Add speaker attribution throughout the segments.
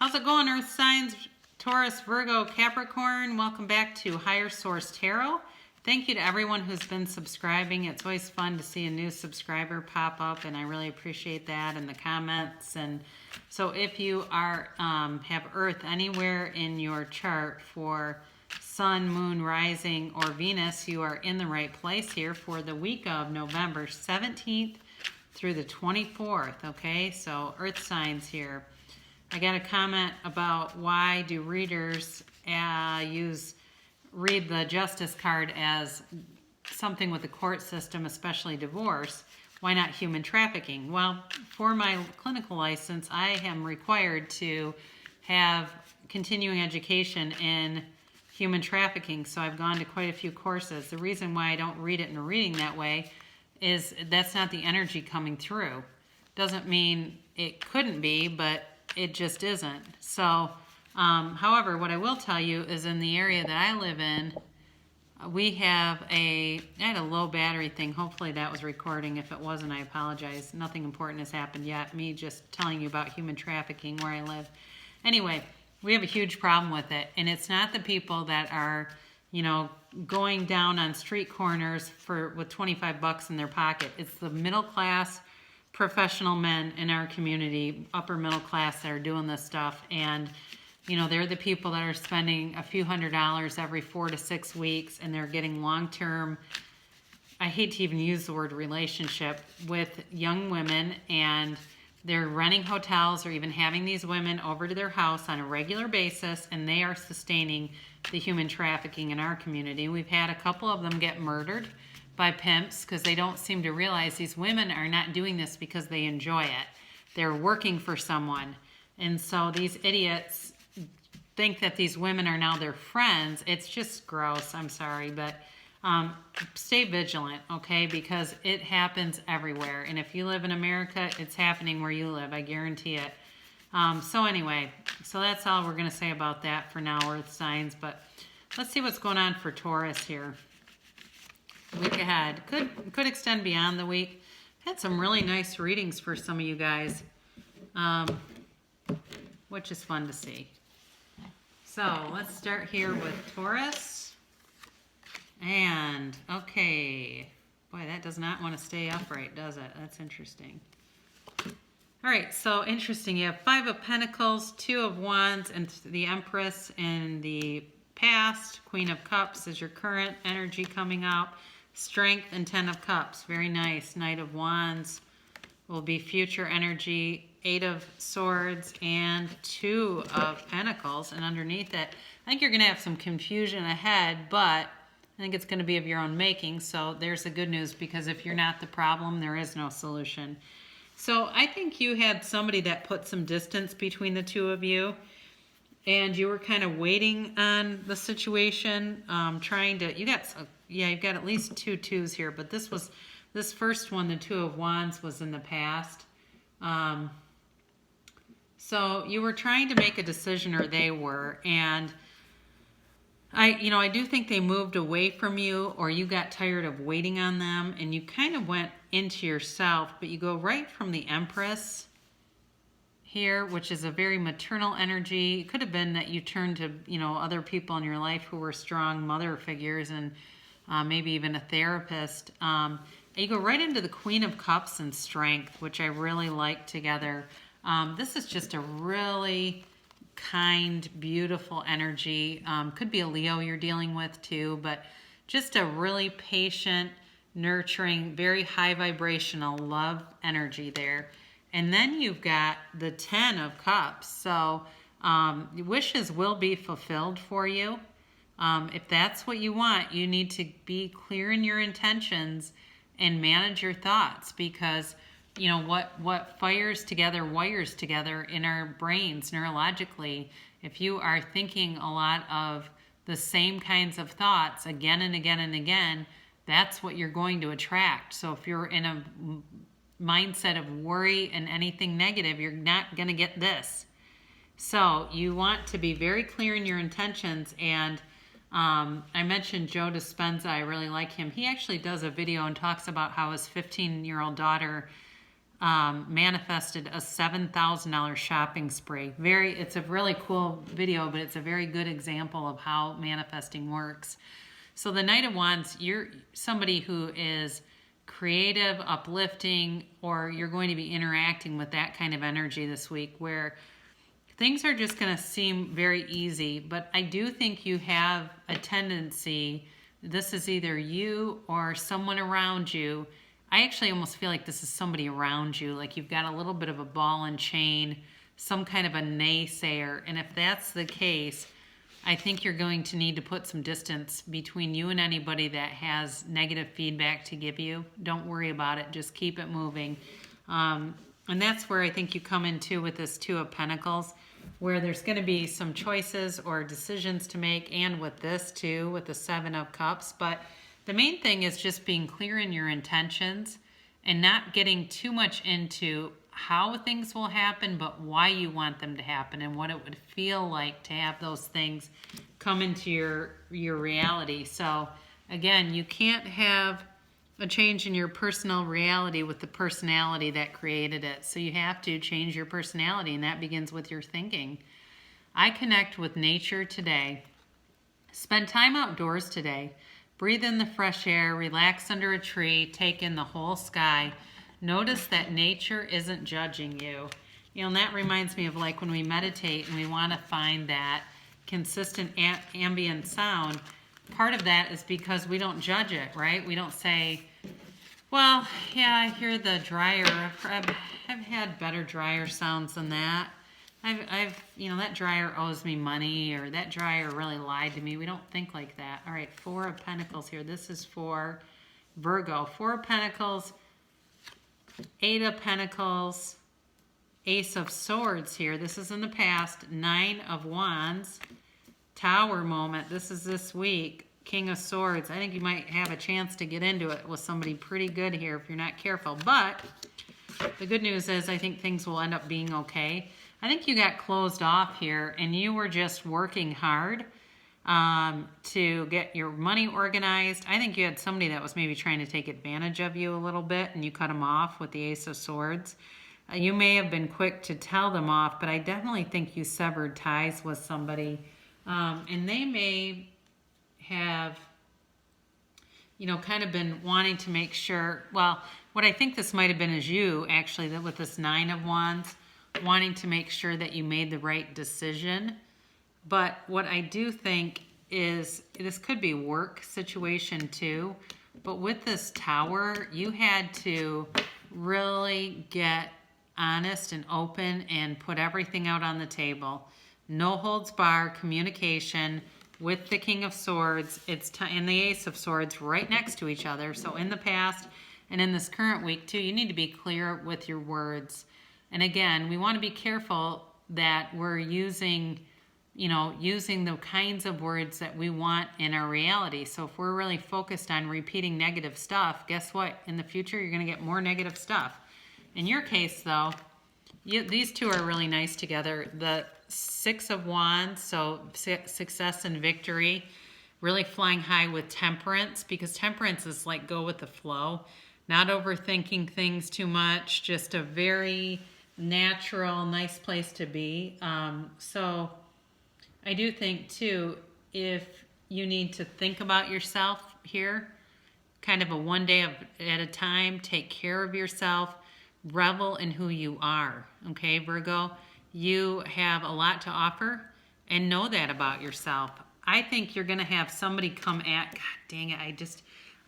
Speaker 1: How's it going, Earth signs? Taurus, Virgo, Capricorn. Welcome back to Higher Source Tarot. Thank you to everyone who's been subscribing. It's always fun to see a new subscriber pop up, and I really appreciate that in the comments. And so if you are have Earth anywhere in your chart for Sun, Moon, Rising, or Venus, you are in the right place here for the week of November 17th through the 24th, okay? So Earth signs here. I got a comment about why do readers read the Justice card as something with the court system, especially divorce. Why not human trafficking? Well, for my clinical license, I am required to have continuing education in human trafficking, so I've gone to quite a few courses. The reason why I don't read it in a reading that way is that's not the energy coming through. Doesn't mean it couldn't be, but it just isn't. So, however, what I will tell you is in the area that I live in, I had a low battery thing. Hopefully that was recording. If it wasn't, I apologize. Nothing important has happened yet. Me just telling you about human trafficking where I live. Anyway, we have a huge problem with it. And it's not the people that are, going down on street corners with 25 bucks in their pocket. It's the middle class professional men in our community, upper middle class, that are doing this stuff. And they're the people that are spending a few $100s every 4 to 6 weeks, and they're getting long-term, I hate to even use the word relationship, with young women, and they're renting hotels or even having these women over to their house on a regular basis, and they are sustaining the human trafficking in our community. We've had a couple of them get murdered by pimps because they don't seem to realize these women are not doing this because they enjoy it. They're working for someone. And so these idiots think that these women are now their friends. It's just gross. I'm sorry, but stay vigilant, okay? Because it happens everywhere. And if you live in America, it's happening where you live. I guarantee it. So anyway, so that's all we're going to say about that for now, Earth signs. But let's see what's going on for Taurus here. Week ahead. Could extend beyond the week. Had some really nice readings for some of you guys, which is fun to see. So let's start here with Taurus. And, okay. Boy, that does not want to stay upright, does it? That's interesting. All right, so interesting. You have 5 of Pentacles, 2 of Wands, and the Empress in the past. Queen of Cups is your current energy coming out. Strength and 10 of Cups. Very nice. Knight of Wands will be future energy. 8 of Swords and 2 of Pentacles. And underneath it, I think you're going to have some confusion ahead, but I think it's going to be of your own making. So there's the good news, because if you're not the problem, there is no solution. So I think you had somebody that put some distance between the two of you, and you were kind of waiting on the situation, you've got at least 2 2s here, but this first one, the 2 of Wands, was in the past. So you were trying to make a decision, or they were, and I do think they moved away from you, or you got tired of waiting on them, and you kind of went into yourself, but you go right from the Empress here, which is a very maternal energy. It could have been that you turned to, other people in your life who were strong mother figures, and maybe even a therapist. You go right into the Queen of Cups and Strength, which I really like together. This is just a really kind, beautiful energy. Could be a Leo you're dealing with too, but just a really patient, nurturing, very high vibrational love energy there. And then you've got the 10 of Cups. So wishes will be fulfilled for you. If that's what you want, you need to be clear in your intentions and manage your thoughts, because what fires together wires together in our brains neurologically. If you are thinking a lot of the same kinds of thoughts again and again and again, that's what you're going to attract. So if you're in a mindset of worry and anything negative, you're not going to get this. So you want to be very clear in your intentions. And I mentioned Joe Dispenza. I really like him. He actually does a video and talks about how his 15-year-old daughter manifested a $7,000 shopping spree. It's a really cool video, but it's a very good example of how manifesting works. So the Knight of Wands, you're somebody who is creative, uplifting, or you're going to be interacting with that kind of energy this week where things are just going to seem very easy. But I do think you have a tendency, this is either you or someone around you. I actually almost feel like this is somebody around you, like you've got a little bit of a ball and chain, some kind of a naysayer. And if that's the case, I think you're going to need to put some distance between you and anybody that has negative feedback to give you. Don't worry about it. Just keep it moving. And that's where I think you come into with this Two of Pentacles, where there's going to be some choices or decisions to make, and with this too, with the Seven of Cups. But the main thing is just being clear in your intentions and not getting too much into how things will happen, but why you want them to happen and what it would feel like to have those things come into your reality. So again, you can't have a change in your personal reality with the personality that created it. So you have to change your personality, and that begins with your thinking. I connect with nature today. Spend time outdoors today. Breathe in the fresh air, relax under a tree, take in the whole sky. Notice that nature isn't judging you. You know, and that reminds me of like when we meditate and we want to find that consistent ambient sound. Part of that is because we don't judge it, right? We don't say, well, yeah, I hear the dryer. I've had better dryer sounds than that. You know, that dryer owes me money, or that dryer really lied to me. We don't think like that. All right, Four of Pentacles here. This is for Virgo. Four of Pentacles, Eight of Pentacles, Ace of Swords here. This is in the past. Nine of Wands, Tower moment. This is this week. King of Swords. I think you might have a chance to get into it with somebody pretty good here if you're not careful. But the good news is I think things will end up being okay. I think you got closed off here and you were just working hard to get your money organized. I think you had somebody that was maybe trying to take advantage of you a little bit, and you cut them off with the Ace of Swords. You may have been quick to tell them off, but I definitely think you severed ties with somebody. And they may have, you know, kind of been wanting to make sure, well, what I think this might have been is you, actually, that with this Nine of Wands, wanting to make sure that you made the right decision. But what I do think is, this could be work situation too, but with this Tower, you had to really get honest and open and put everything out on the table. No holds barred communication with the King of Swords. And the Ace of Swords right next to each other. So in the past and in this current week too, you need to be clear with your words. And again, we want to be careful that we're using the kinds of words that we want in our reality. So if we're really focused on repeating negative stuff, guess what? In the future, you're going to get more negative stuff. In your case, though, these two are really nice together. The Six of Wands, so success and victory, really flying high with temperance, because temperance is like go with the flow, not overthinking things too much, just a very natural, nice place to be. So I do think too, if you need to think about yourself here, kind of a one day at a time, take care of yourself, revel in who you are. Okay, Virgo, you have a lot to offer, and know that about yourself. I think you're going to have somebody come at, God dang it, I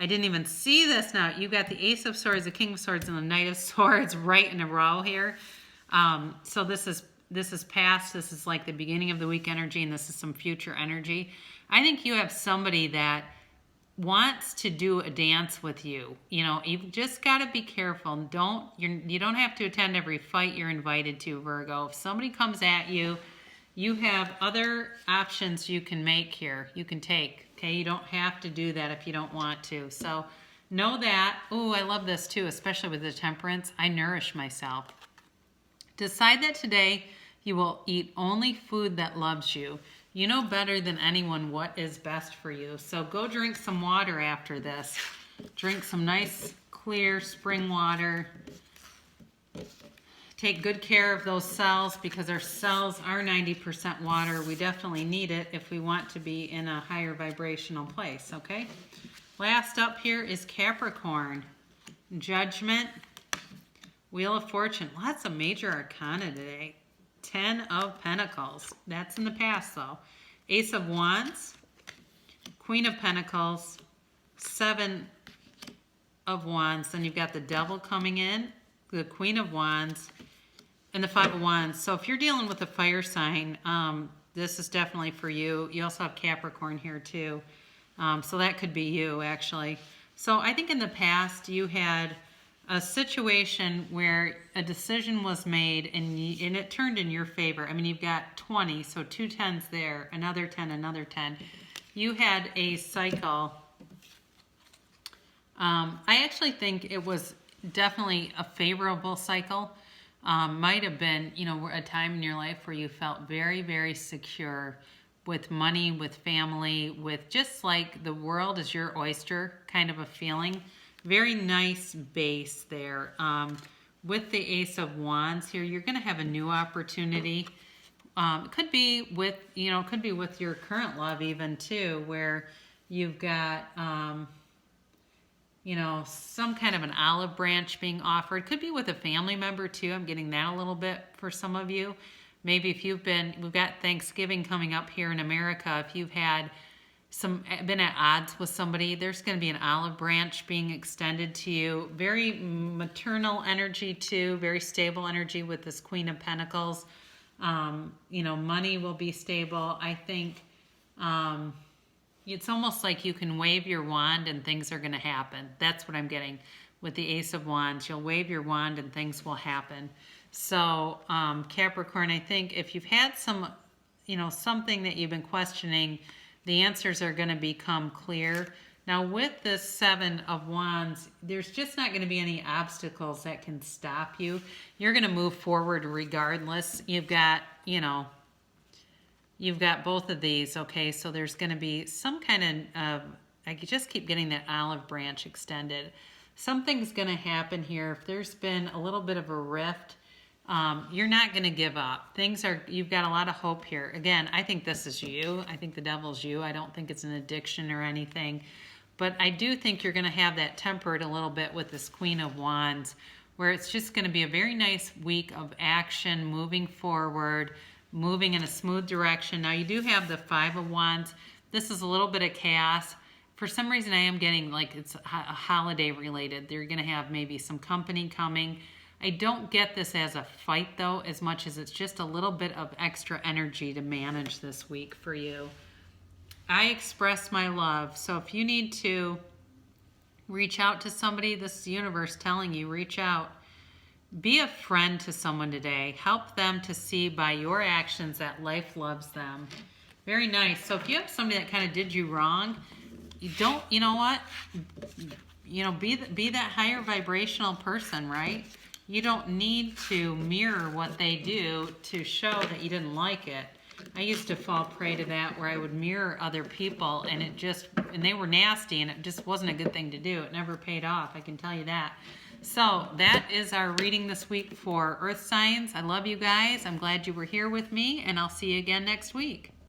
Speaker 1: didn't even see this now. You got the Ace of Swords, the King of Swords, and the Knight of Swords right in a row here. So this is past, this is like the beginning of the week energy, and this is some future energy. I think you have somebody that wants to do a dance with you. You know, you've just got to be careful. You don't have to attend every fight you're invited to, Virgo. If somebody comes at you, you have other options you can make here. You can take, okay? You don't have to do that if you don't want to. So know that. Oh, I love this too, especially with the temperance. I nourish myself. Decide that today you will eat only food that loves you. You know better than anyone what is best for you. So go drink some water after this. Drink some nice, clear spring water. Take good care of those cells because our cells are 90% water. We definitely need it if we want to be in a higher vibrational place, okay? Last up here is Capricorn. Judgment, Wheel of Fortune. Lots of major arcana today. 10 of Pentacles. That's in the past though. Ace of Wands, Queen of Pentacles, 7 of Wands. Then you've got the Devil coming in, the Queen of Wands, and the 5 of Wands. So if you're dealing with a fire sign, this is definitely for you. You also have Capricorn here too. So that could be you actually. So I think in the past you had a situation where a decision was made and it turned in your favor. I mean, you've got 20, so 2 10s there, another 10, another 10. You had a cycle. I actually think it was definitely a favorable cycle. Might have been, you know, a time in your life where you felt very, very secure with money, with family, with just like the world is your oyster kind of a feeling. Very nice base there. With the Ace of Wands here, you're going to have a new opportunity. It could be with, you know, it could be with your current love even too, where you've got, you know, some kind of an olive branch being offered. Could be with a family member too. I'm getting that a little bit for some of you. Maybe if you've been, we've got Thanksgiving coming up here in America. If you've had been at odds with somebody, there's going to be an olive branch being extended to you. Very maternal energy too, very stable energy with this Queen of Pentacles. You know, money will be stable. I think it's almost like you can wave your wand and things are going to happen. That's what I'm getting with the Ace of Wands. You'll wave your wand and things will happen. So Capricorn, I think if you've had some, you know, something that you've been questioning, the answers are going to become clear. Now with this 7 of Wands, there's just not going to be any obstacles that can stop you. You're going to move forward regardless. You've got, you know, you've got both of these, okay? So there's going to be some kind of, I just keep getting that olive branch extended. Something's going to happen here. If there's been a little bit of a rift, you're not going to give up. Things are, you've got a lot of hope here. Again, I think this is you. I think the devil's you. I don't think it's an addiction or anything. But I do think you're going to have that tempered a little bit with this Queen of Wands, where it's just going to be a very nice week of action, moving forward, moving in a smooth direction. Now you do have the 5 of Wands. This is a little bit of chaos. For some reason I am getting like it's a holiday related. They're going to have maybe some company coming. I don't get this as a fight though, as much as it's just a little bit of extra energy to manage this week for you. I express my love. So if you need to reach out to somebody, this is the universe telling you, reach out. Be a friend to someone today. Help them to see by your actions that life loves them. Very nice. So if you have somebody that kind of did you wrong, you don't, you know what? You know, be that higher vibrational person, right? You don't need to mirror what they do to show that you didn't like it. I used to fall prey to that where I would mirror other people and they were nasty and it just wasn't a good thing to do. It never paid off, I can tell you that. So that is our reading this week for Earth signs. I love you guys. I'm glad you were here with me and I'll see you again next week.